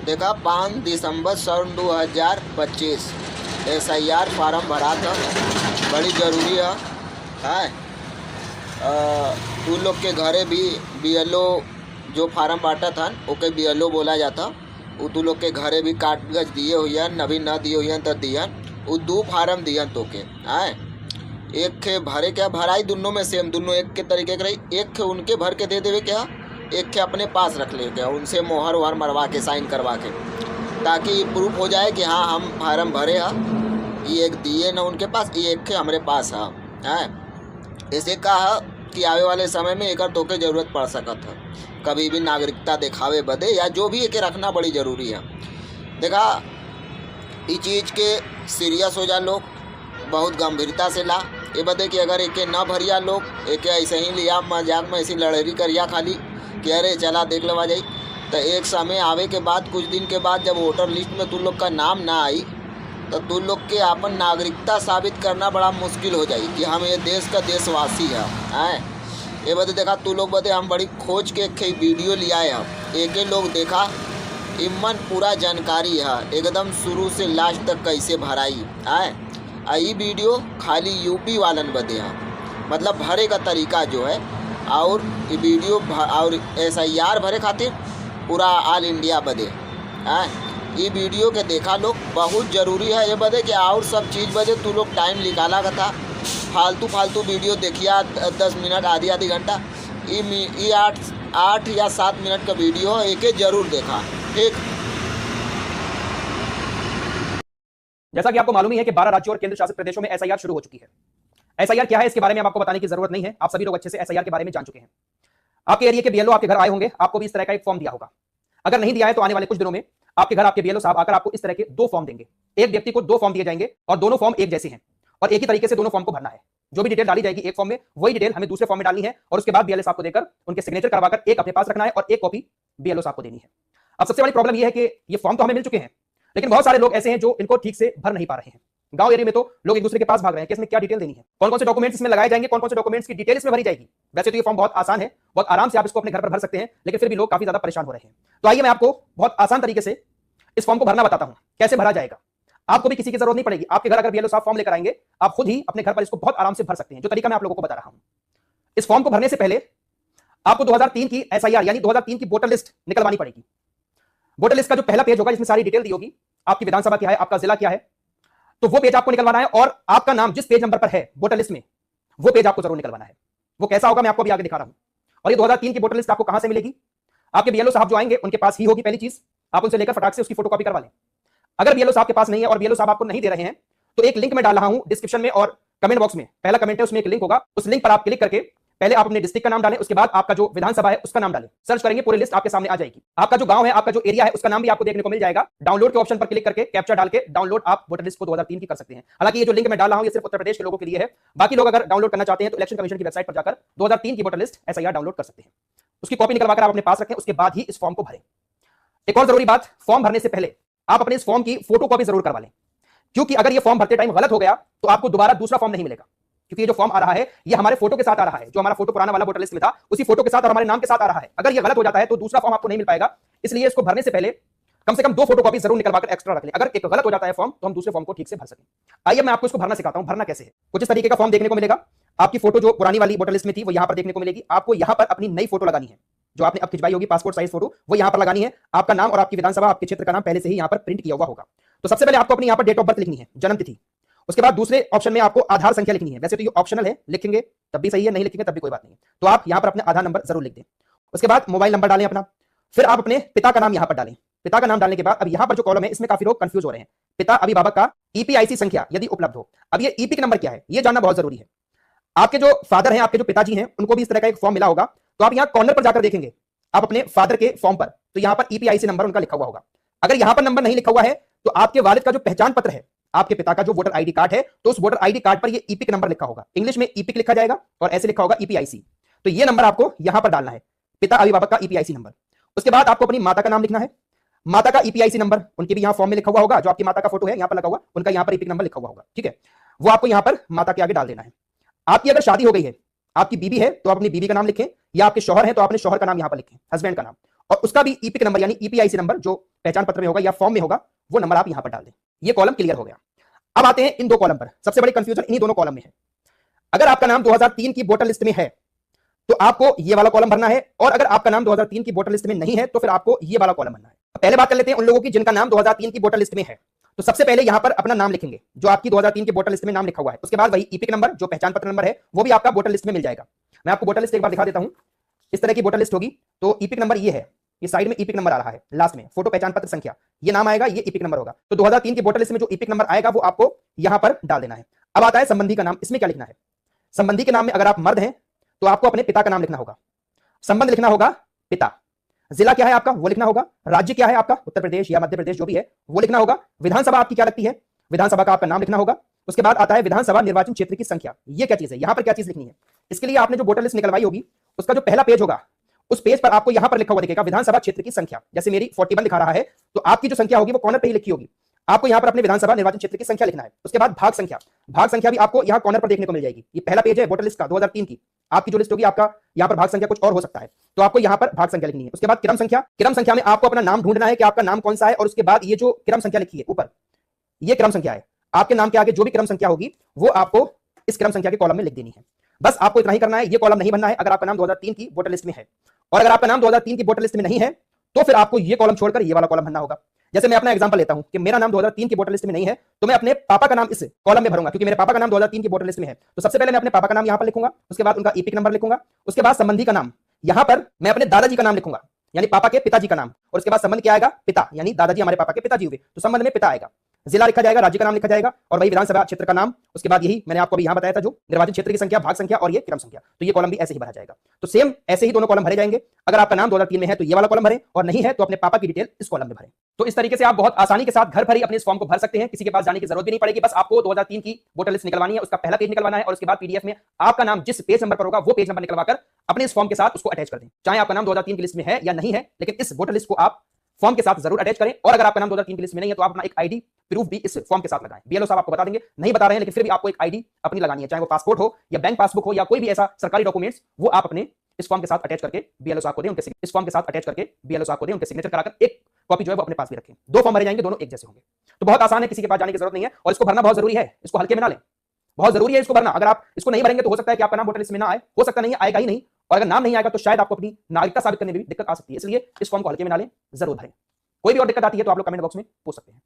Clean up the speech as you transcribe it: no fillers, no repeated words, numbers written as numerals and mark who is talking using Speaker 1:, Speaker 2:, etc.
Speaker 1: देखा 5 दिसंबर सन 2025 SIR farm भरा था, बड़ी ज़रूरी है। तू लोग के घरे भी BLO जो फार्म बांटा था ओके BLO बोला जाता। वो तू लोग के घरे भी कागज दिए हुई अभी न दिए हुई तो दियन। वो 2 फार्म दियन तो के आए, एक खे भरे क्या भराई दोनों में सेम, दोनों एक के तरीके के रही। एक खे उनके भर के दे देवे क्या, एक खे अपने पास रख ले क्या, उनसे मोहर वहर मरवा के साइन करवा के, ताकि प्रूफ हो जाए कि हाँ हम फार्म भरे ये एक दिए ना उनके पास, ये एक खे हमारे पास है। ऐसे कहा कि आवे वाले समय में एक तो के जरूरत पड़ सकत है, कभी भी नागरिकता दिखावे बदे या जो भी एक रखना बड़ी ज़रूरी है। देखा इस चीज़ के सीरियस हो जा लोग, बहुत गंभीरता से ला। ये बदे कि अगर एके न भरिया लोग एके ऐसे ही लिया मजाक में ऐसी लड़ेरी करिया खाली कि अरे चला देख लवा जाई, तो एक समय आवे के बाद कुछ दिन के बाद जब वोटर लिस्ट में तू लोग का नाम ना आई तो तू लोग के अपन नागरिकता साबित करना बड़ा मुश्किल हो जाई कि हम ये देश का देशवासी हैं। ये बदे देखा तू लोग बदे हम बड़ी खोज के एक वीडियो लिया है, एक लोग देखा इमन पूरा जानकारी है एकदम शुरू से लास्ट तक कैसे भराई है। ये वीडियो खाली यूपी वालन बदे है, मतलब भरे का तरीका जो है, और ये वीडियो और SIR भरे खातिर पूरा ऑल इंडिया बदे है। ये वीडियो के देखा लोग बहुत ज़रूरी है। ये बदे कि और सब चीज़ बदे तू लोग टाइम निकाला का था, फालतू वीडियो देखिया 10 मिनट आधी घंटा, ये 8 या 7 मिनट का वीडियो है, एक जरूर देखा ठीक।
Speaker 2: जैसा कि आपको मालूम ही है कि 12 राज्यों और केंद्र शासित प्रदेशों में SIR शुरू हो चुकी है। SIR क्या है इसके बारे में आपको बताने की जरूरत नहीं है, आप सभी लोग अच्छे से SIR के बारे में जान चुके हैं। आपके एरिया के BLO आपके घर आए होंगे, आपको भी इस तरह का एक फॉर्म दिया होगा। अगर नहीं दिया है तो आने वाले कुछ दिनों में आपके घर आपके BLO साहब आकर आपको इस तरह के 2 फॉर्म देंगे। एक व्यक्ति को 2 फॉर्म दिए जाएंगे और दोनों फॉर्म एक जैसे हैं और एक ही तरीके से दोनों फॉर्म को भरना है। जो भी डिटेल डाली जाएगी एक फॉर्म में वही डिटेल हमें दूसरे फॉर्म में डालनी है और उसके बाद BLO साहब को देकर उनके सिग्नेचर करवाकर एक अपने पास रखना है और एक कॉपी BLO साहब को देनी है। अब सबसे बड़ी प्रॉब्लम यह है कि ये फॉर्म तो हमें मिल चुके हैं, लेकिन बहुत सारे लोग ऐसे हैं जो इनको ठीक से भर नहीं पा रहे हैं। गांव एरिया में तो लोग एक दूसरे के पास भाग रहे हैं कि इसमें क्या डिटेल देनी है, कौन कौन से डॉक्यूमेंट्स इसमें लगाए जाएंगे, कौन कौन से डॉक्यूमेंट्स की डिटेल इसमें भरी जाएगी। वैसे तो ये फॉर्म बहुत आसान है, बहुत आराम से आप इसको अपने घर पर भर सकते हैं, लेकिन फिर भी लोग काफी ज्यादा परेशान हो रहे हैं। तो आइए मैं आपको बहुत आसान तरीके से इस फॉर्म को भरना बताता हूं, कैसे भरा जाएगा। आपको भी किसी की जरूरत नहीं पड़ेगी, आपके घर अगर BLO साहब फॉर्म लेकर आएंगे आप खुद ही अपने घर पर इसको बहुत आराम से भर सकते हैं, जो तरीका मैं आप लोगों को बता रहा हूं। इस फॉर्म को भरने से पहले आपको 2003 की SIR यानी 2003 की वोटर लिस्ट निकलवानी पड़ेगी। वोटर लिस्ट का जो पहला पेज होगा जिसमें सारी डिटेल दी होगी, आपकी विधानसभा क्या है, आपका जिला क्या है, तो वो पेज आपको निकलवाना है और आपका नाम जिस पेज नंबर पर है वोटर लिस्ट में वो पेज आपको जरूर निकलवाना है। वो कैसा होगा मैं आपको अभी आगे दिखा रहा हूं। और ये 2003 की वोटर लिस्ट आपको कहां से मिलेगी, आपके BLO साहब जो आएंगे उनके पास ही होगी। पहली चीज आप उनसे लेकर फटाक से उसकी फोटोकॉपी करवा लें। अगर BLO साहब के पास नहीं है और BLO साहब आपको नहीं दे रहे हैं तो एक लिंक मैं डाल रहा हूं डिस्क्रिप्शन में और कमेंट बॉक्स में, पहला कमेंट है उसमें एक लिंक होगा, उस लिंक पर आप क्लिक करके पहले आप अपने डिस्ट्रिक्ट का नाम डालें, उसके बाद आपका जो विधानसभा है उसका नाम डालें। सर्च करेंगे पूरी लिस्ट आपके सामने आ जाएगी। आपका जो गांव है, आपका जो एरिया है उसका नाम भी आपको देखने को मिल जाएगा। डाउनलोड के ऑप्शन पर क्लिक करके कैप्चा डाल के डाउनलोड आप वोटर लिस्ट को 2003 की कर सकते हैं। हालांकि ये जो लिंक मैं डाल रहा हूं ये सिर्फ उत्तर प्रदेश के लोगों के लिए है, बाकी लोग अगर डाउनलोड करना चाहते हैं तो इलेक्शन कमीशन की वेबसाइट पर जाकर 2003 की वोटर लिस्ट SIR डाउनलोड कर सकते हैं। उसकी कॉपी निकलवाकर आप अपने पास रखें, उसके बाद ही इस फॉर्म को भरें। एक और जरूरी बात, फॉर्म भरने से पहले आप अपने इस फॉर्म की फोटोकॉपी जरूर करवा लें, क्योंकि अगर ये फॉर्म भरते टाइम गलत हो गया तो आपको दोबारा दूसरा फॉर्म नहीं मिलेगा। क्योंकि ये जो फॉर्म आ रहा है ये हमारे फोटो के साथ आ रहा है, जो हमारा फोटो पुराना वाला वोटर लिस्ट में था उसी फोटो के साथ और हमारे नाम के साथ आ रहा है। अगर ये गलत हो जाता है तो दूसरा फॉर्म आपको नहीं मिल पाएगा। इसलिए इसको भरने से पहले कम से कम 2 फोटोकॉपी जरूर निकलवाकर एक्स्ट्रा रख लें। अगर एक गलत हो जाता है फॉर्म तो हम दूसरे फॉर्म को ठीक से भर सकें। आइए मैं आपको इसको भरना सिखाता हूं, भरना कैसे है। कुछ इस तरीके का फॉर्म देखने को मिलेगा। आपकी फोटो जो पुरानी वाली वोटर लिस्ट में थी वो यहां पर देखने को मिलेगी। आपको यहां पर अपनी नई फोटो लगानी है, जो आपने अब खिंचवाई होगी पासपोर्ट साइज फोटो, वो यहां पर लगानी है। आपका नाम और आपकी विधानसभा, आपके क्षेत्र का नाम पहले से ही यहां पर प्रिंट किया हुआ होगा। तो सबसे पहले आपको अपनी यहां पर डेट ऑफ बर्थ लिखनी है, जन्म तिथि। उसके बाद दूसरे ऑप्शन में आपको आधार संख्या लिखनी है। वैसे तो ये ऑप्शनल है, लिखेंगे तब भी सही है, नहीं लिखेंगे तब भी कोई बात नहीं है। तो आप यहां पर अपने आधार नंबर जरूर लिख दें। उसके बाद मोबाइल नंबर डालें अपना, फिर आप अपने पिता का नाम यहां पर डालें। पिता का नाम डालने के बाद अब यहां पर जो कॉलम है इसमें काफी लोग कंफ्यूज हो रहे हैं। पिता अभिभावक का EPIC संख्या यदि उपलब्ध हो। अब ये EPIC नंबर क्या है ये जानना बहुत जरूरी है। आपके जो फादर हैं, आपके जो पिताजी हैं, उनको भी इस तरह का एक फॉर्म मिला होगा। तो आप यहां कॉर्नर पर जाकर देखेंगे आप अपने फादर के फॉर्म पर, तो यहां पर EPIC नंबर उनका लिखा हुआ होगा। अगर यहां पर नंबर नहीं लिखा हुआ है तो आपके वालिद का जो पहचान पत्र है, आपके पिता का जो वोटर ID कार्ड है, तो उस वोटर ID कार्ड पर ये EPIC नंबर लिखा होगा। इंग्लिश में EPIC लिखा जाएगा और ऐसे लिखा होगा EPIC। तो ये नंबर आपको यहां पर डालना है, पिता अभिभावक का EPIC नंबर। उसके बाद आपको अपनी माता का नाम लिखना है, माता का EPIC नंबर उनके भी यहां फॉर्म में लिखा हुआ होगा। जो आपकी माता का फोटो है यहां पर लगा हुआ, उनका यहां पर EPIC नंबर लिखा हुआ होगा, ठीक है। वो आपको यहां पर माता के आगे डाल देना है। आपकी अगर शादी हो गई है, आपकी बीबी है तो अपनी बीबी का नाम लिखें, या आपके शौहर है तो अपने शौहर का नाम यहां पर लिखें, हस्बैंड का नाम, और उसका भी EPIC नंबर यानी EPIC नंबर जो पहचान पत्र में होगा या फॉर्म में होगा, वो नंबर आप यहां पर डाल दें। ये कॉलम क्लियर हो गया। अब आते हैं इन दो कॉलम पर। सबसे बड़ी कंफ्यूजन इन्हीं दोनों कॉलम में है। अगर आपका नाम 2003 की वोटर लिस्ट में है तो आपको ये वाला कॉलम भरना है, और अगर आपका नाम 2003 की वोटर लिस्ट में नहीं है तो फिर आपको ये वाला कॉलम भरना है। पहले बात कर लेते हैं उन लोगों की जिनका नाम 2003 की वोटर लिस्ट में है। तो सबसे पहले यहां पर अपना नाम लिखेंगे, जो आपकी 2003 की वोटर लिस्ट में नाम लिखा हुआ है। उसके बाद वही ईपिक नंबर, जो पहचान पत्र नंबर है, वो भी आपका वोटर लिस्ट में मिल जाएगा। मैं आपको वोटर लिस्ट एक बार दिखा देता हूं। इस तरह की वोटर लिस्ट होगी। तो ईपिक नंबर ये है, ये साइड में ईपिक नंबर आ रहा है, लास्ट में फोटो पहचान पत्र संख्या, ये नाम आएगा, ये ईपिक नंबर होगा। तो 2003 की वोटर लिस्ट में जो ईपिक नंबर आएगा वो आपको यहां पर डाल देना है। अब आता है संबंधी का नाम। इसमें क्या लिखना है? संबंधी के नाम में अगर आप मर्द हैं तो आपको अपने पिता का नाम लिखना होगा, संबंध लिखना होगा पिता, जिला क्या है आपका वो लिखना होगा, राज्य क्या है आपका उत्तर प्रदेश या मध्य प्रदेश जो भी है वो लिखना होगा, विधानसभा आपकी क्या लगती है, विधानसभा का आपका नाम लिखना होगा। उसके बाद आता है विधानसभा निर्वाचन क्षेत्र की संख्या। ये क्या चीज है, यहां पर क्या चीज लिखनी है? इसके लिए आपने जो वोटर लिस्ट निकलवाई होगी उसका जो पहला पेज होगा उस पेज पर आपको यहां पर लिखा हुआ दिखेगा विधानसभा क्षेत्र की संख्या। जैसे मेरी 41 दिखा रहा है, तो आपकी जो संख्या होगी वो कॉर्नर पे ही लिखी होगी। आपको यहां पर अपने विधानसभा निर्वाचन क्षेत्र की संख्या लिखना है। उसके बाद भाग संख्या, भाग संख्या भी आपको यहां कॉर्नर पर देखने को मिल जाएगी। ये पहला पेज है वोटर लिस्ट का 2003 की। आपकी जो लिस्ट होगी आपका यहां पर भाग संख्या कुछ और हो सकता है, तो आपको यहां पर भाग संख्या लिखनी है। उसके बाद क्रम संख्या, क्रम संख्या में आपको अपना नाम ढूंढना है कि आपका नाम कौन सा है, और उसके बाद ये जो क्रम संख्या लिखी है ऊपर, ये क्रम संख्या है। आपके नाम के आगे जो भी क्रम संख्या होगी वो आपको इस क्रम संख्या के कॉलम में लिख देनी है। बस आपको इतना ही करना है। ये कॉलम नहीं भरना है अगर आपका नाम 2003 की वोटर लिस्ट में है, और अगर आपका नाम 2003 की वोटर लिस्ट में नहीं है तो फिर आपको ये कॉलम छोड़कर ये वाला कॉलम भरना होगा। जैसे मैं अपना एग्जांपल लेता हूं कि मेरा नाम 2003 की वोटर लिस्ट में नहीं है, तो मैं अपने पापा का नाम इस कॉलम में भरूंगा, क्योंकि मेरे पापा का नाम 2003 की वोटर लिस्ट में है। तो सबसे पहले मैं अपने पापा का नाम यहां पर लिखूंगा, उसके बाद उनका ईपिक नंबर लिखूंगा, उसके बाद संबंधी का नाम, यहां पर मैं अपने दादाजी का नाम लिखूंगा, यानी पापा के पिताजी का नाम, और उसके बाद संबंध क्या आएगा, पिता, यानी दादाजी हमारे पापा के पिताजी हुए, तो संबंध में पिता आएगा। जिला लिखा जाएगा, राज्य का नाम लिखा जाएगा, और वही विधानसभा क्षेत्र का नाम। उसके बाद यही मैंने आपको अभी यहां बताया था, जो निर्वाचन क्षेत्र की संख्या, भाग संख्या और ये क्रम संख्या। तो ये कॉलम भी ऐसे ही भरा जाएगा। तो सेम ऐसे ही दोनों कॉलम भरे जाएंगे। अगर आपका नाम 2003 में है तो ये वाला कॉलम भरें, और नहीं है तो अपने पापा की डिटेल इस कॉलम में भरें। तो इस तरीके से आप बहुत आसानी के साथ घर पर ही अपने इस फॉर्म को भर सकते हैं। किसी के पास जाने की जरूरत भी नहीं पड़ेगी। बस आपको 2003 की वोटर लिस्ट निकलवानी है, उसका पहला पेज निकलवाना है, और उसके बाद पीडीएफ में आपका नाम जिस पेज नंबर पर होगा वो पेज नंबर निकलवाकर अपने इस फॉर्म के साथ उसको अटैच कर दें। चाहे आपका नाम 2003 की लिस्ट में है या नहीं है, लेकिन इस वोटर लिस्ट को आप फॉर्म के साथ जरूर अटैच करें। और अगर आपका नाम 2003 की लिस्ट में नहीं है तो आप अपना एक आईडी प्रूफ भी इस फॉर्म के साथ लगाएं। बीएलओ साहब आपको बता देंगे, नहीं बता रहे हैं, लेकिन फिर भी आपको एक आईडी अपनी लगानी है, चाहे वो पासपोर्ट हो या बैंक पासबुक हो या कोई भी ऐसा सरकारी डॉक्यूमेंट्स, वो आप अपने इस फॉर्म के साथ अटैच करके बीएलओ साहब को दें, उनके इस फॉर्म के साथ अटैच करके बीएलओ साहब को दें, उनके सिग्नेचर कराकर एक कॉपी जो है वो अपने पास भी रखें। 2 फॉर्म भरे जाएंगे, दोनों एक जैसे होंगे। तो बहुत आसान है, किसी के पास जाने की जरूरत नहीं है, और इसको भरना बहुत जरूरी है। इसको हल्के में ना लें, बहुत जरूरी है इसको भरना। अगर आप इसको नहीं भरेंगे तो हो सकता है कि आपका नाम वोटर लिस्ट में ना आए, हो सकता नहीं आएगा ही नहीं, और अगर नाम नहीं आएगा तो शायद आपको अपनी नागरिकता साबित करने में भी दिक्कत आ सकती है। इसलिए इस फॉर्म को हल्के में ना लें, जरूर भरें। कोई भी और दिक्कत आती है तो आप लोग कमेंट बॉक्स में पूछ सकते हैं।